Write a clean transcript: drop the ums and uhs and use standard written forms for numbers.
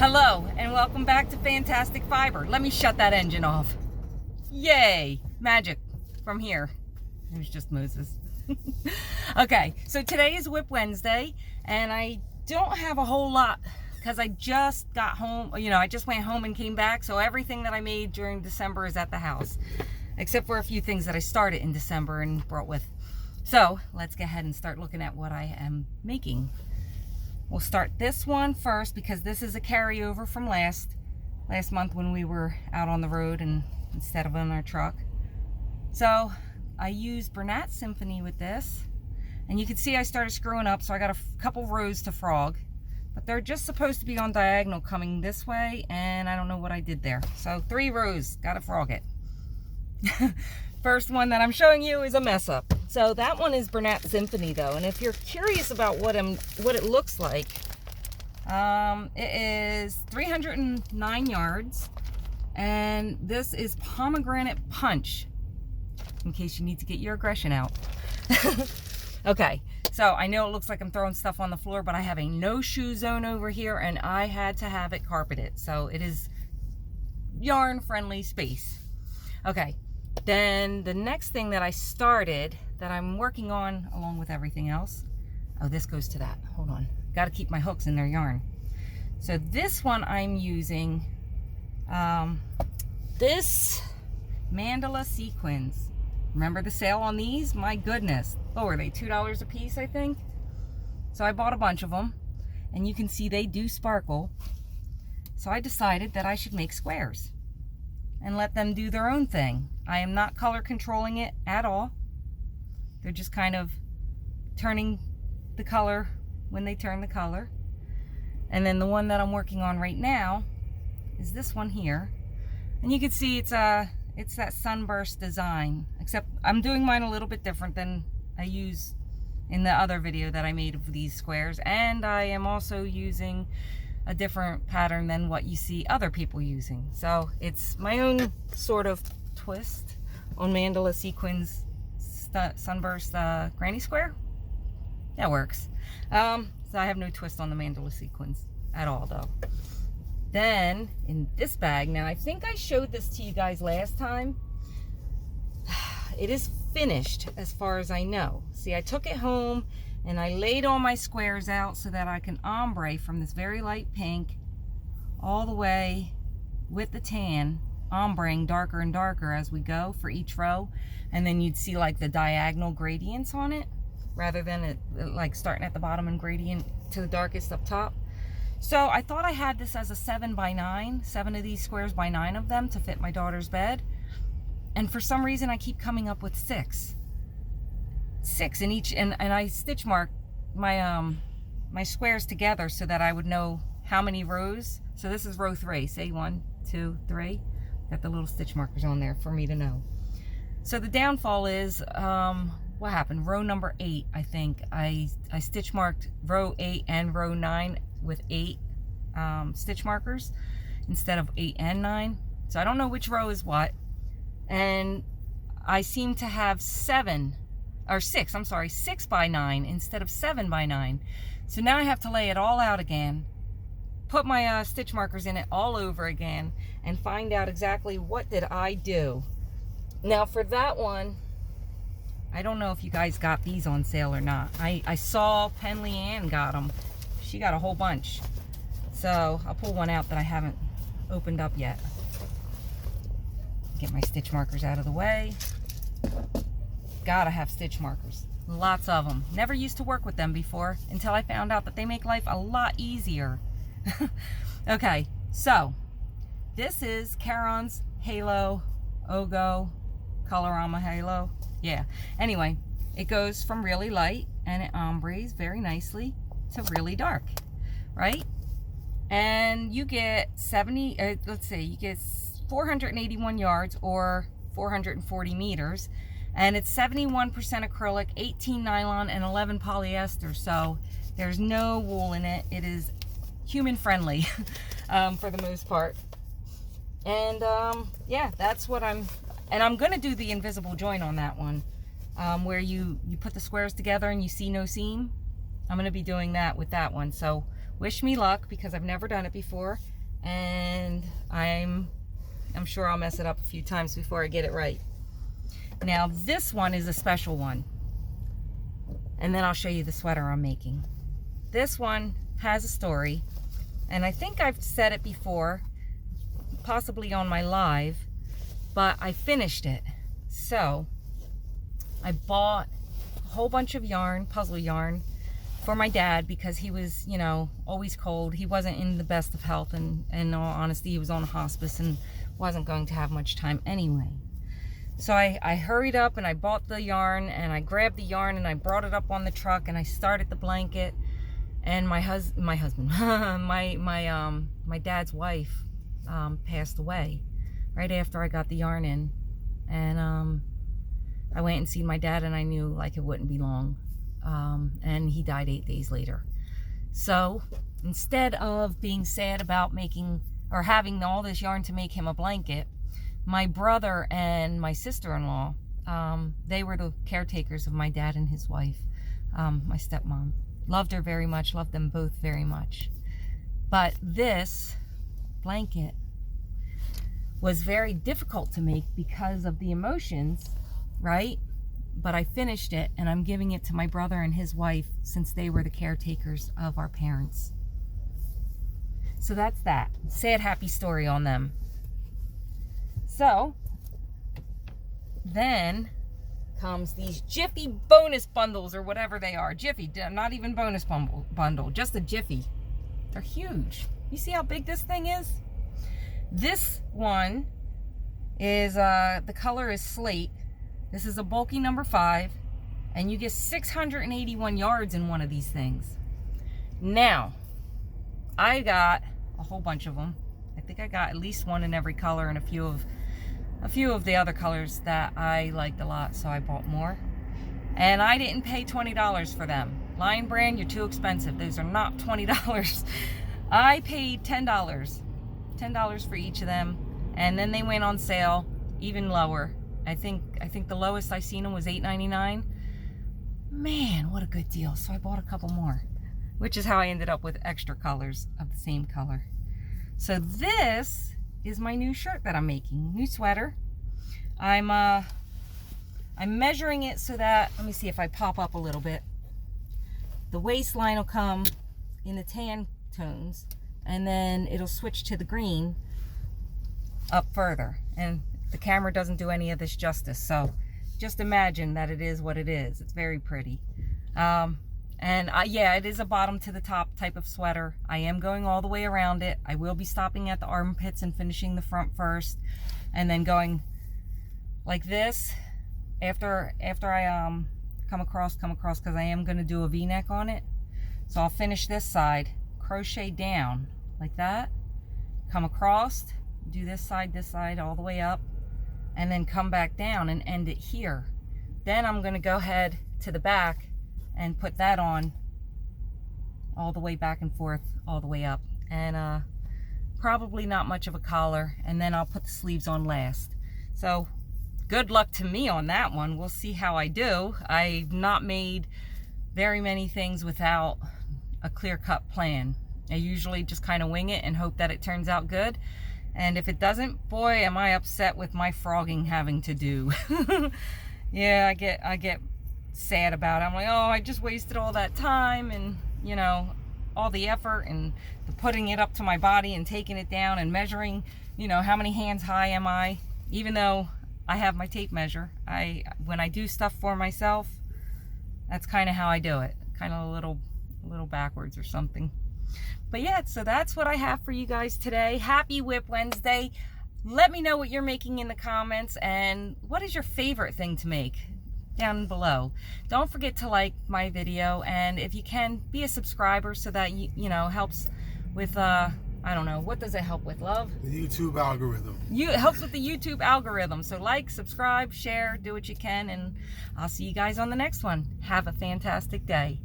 Hello and welcome back to Fantastic Fiber. Let me shut that engine off. Yay! Magic from here. It was just Moses. Okay, so today is Wip Wednesday and I don't have a whole lot because I just got home. I just went home and came back, so everything that I made during December is at the house, except for a few things that I started in December and brought with. So let's go ahead and start looking at what I am making. We'll start this one first because this is a carryover from last month when we were out on the road and instead of on our truck. So I used Bernat Symphony with this, and you can see I started screwing up, so I got a couple rows to frog, but they're just supposed to be on diagonal coming this way, and I don't know what I did there. So 3 rows, gotta frog it. First one that I'm showing you is a mess up. So that one is Bernat Symphony though, and if you're curious about what it looks like, it is 309 yards, and this is Pomegranate Punch, in case you need to get your aggression out. Okay, so I know it looks like I'm throwing stuff on the floor, but I have a no-shoe zone over here, and I had to have it carpeted, so it is yarn-friendly space. Okay. Then the next thing that I started that I'm working on along with everything else, oh, this goes to that, hold on, got to keep my hooks in their yarn. So this one I'm using this Mandala sequins. Remember the sale on these? My goodness. Oh, are they $2 a piece, I think? So I bought a bunch of them, and you can see they do sparkle. So I decided that I should make squares and let them do their own thing. I am not color controlling it at all. They're just kind of turning the color when they turn the color. And then the one that I'm working on right now is this one here. And you can see it's that sunburst design, except I'm doing mine a little bit different than I use in the other video that I made of these squares. And I am also using a different pattern than what you see other people using. So it's my own sort of twist on Mandala sequins sunburst granny square. That works. So I have no twist on the Mandala sequins at all though. Then in this bag, now I think I showed this to you guys last time. It is finished as far as I know. See, I took it home and I laid all my squares out so that I can ombre from this very light pink all the way with the tan, ombreing darker and darker as we go for each row. And then you'd see like the diagonal gradients on it rather than it like starting at the bottom and gradient to the darkest up top. So I thought I had this as a 7 by 9, 7 of these squares by 9 of them to fit my daughter's bed. And for some reason I keep coming up with 6 in each, and I stitch mark my my squares together so that I would know how many rows. So this is row 3, say 1, 2, 3. Got the little stitch markers on there for me to know. So the downfall is what happened, row number 8, I think I stitch marked row 8 and row 9 with 8 stitch markers instead of 8 and 9. So I don't know which row is what, and I seem to have 6 by 9 instead of 7 by 9. So now I have to lay it all out again, put my stitch markers in it all over again, and find out exactly what did I do. Now for that one, I don't know if you guys got these on sale or not. I saw Penley Ann got them. She got a whole bunch. So I'll pull one out that I haven't opened up yet. Get my stitch markers out of the way. Gotta have stitch markers, lots of them. Never used to work with them before until I found out that they make life a lot easier. Okay, so this is Caron's Halo Ogo Colorama Halo. Yeah, anyway, it goes from really light and it ombres very nicely to really dark, right? And you get 481 yards or 440 meters. And it's 71% acrylic, 18 nylon, and 11 polyester. So there's no wool in it. It is human friendly for the most part. And yeah, that's what I'm going to do the invisible join on that one, where you put the squares together and you see no seam. I'm going to be doing that with that one. So Wish me luck, because I've never done it before, and I'm sure I'll mess it up a few times before I get it right. Now this one is a special one, and then I'll show you the sweater I'm making. This one has a story, and I think I've said it before, possibly on my live, but I finished it. So I bought a whole bunch of yarn, puzzle yarn, for my dad, because he was, you know, always cold. He wasn't in the best of health, and in all honesty, he was on hospice and wasn't going to have much time anyway. So I hurried up and I bought the yarn, and I grabbed the yarn and I brought it up on the truck, and I started the blanket. And my dad's wife passed away right after I got the yarn in, and I went and seen my dad, and I knew like it wouldn't be long, and he died 8 days later. So instead of being sad about making or having all this yarn to make him a blanket, my brother and my sister-in-law, they were the caretakers of my dad and his wife, my stepmom. Loved her very much, loved them both very much. But this blanket was very difficult to make because of the emotions, right? But I finished it, and I'm giving it to my brother and his wife, since they were the caretakers of our parents. So that's that. Sad, happy story on them. So then comes these Jiffy bonus bundles, or whatever they are. Jiffy, not even bonus bundle, just a Jiffy. They're huge. You see how big this thing is? This one is, the color is slate. This is a bulky number 5, and you get 681 yards in one of these things. Now, I got a whole bunch of them. I think I got at least one in every color, and a few of the other colors that I liked a lot, so I bought more. And I didn't pay $20 for them. Lion Brand, you're too expensive. Those are not $20. I paid $10 for each of them, and then they went on sale even lower. I think the lowest I seen them was $8.99. Man, what a good deal. So I bought a couple more, which is how I ended up with extra colors of the same color. So this is my new shirt that I'm making, new sweater. I'm measuring it so that, let me see if I pop up a little bit. The waistline will come in the tan tones, and then it'll switch to the green up further. And the camera doesn't do any of this justice, so just imagine that it is what it is. It's very pretty. Yeah, it is a bottom to the top type of sweater. I am going all the way around it. I will be stopping at the armpits and finishing the front first, and then going like this after I come across, because I am going to do a V-neck on it. So I'll finish this side, crochet down like that, come across, do this side all the way up, and then come back down and end it here. Then I'm going to go ahead to the back and put that on all the way back and forth, all the way up, and probably not much of a collar, and then I'll put the sleeves on last. So good luck to me on that one. We'll see how I do. I've not made very many things without a clear-cut plan. I usually just kind of wing it and hope that it turns out good. And if it doesn't, boy, am I upset with my frogging having to do. Yeah, I get sad about it. I'm like, oh, I just wasted all that time, and you know, all the effort, and the putting it up to my body and taking it down and measuring, you know, how many hands high am I. Even though I have my tape measure, when I do stuff for myself, that's kind of how I do it, kind of a little backwards or something. But yeah, so that's what I have for you guys today. Happy Wip Wednesday. Let me know what you're making in the comments, and what is your favorite thing to make down below. Don't forget to like my video, and if you can, be a subscriber so that you know, helps with I don't know, what does it help with, love? The YouTube algorithm. It helps with the YouTube algorithm. So like, subscribe, share, do what you can, and I'll see you guys on the next one. Have a fantastic day.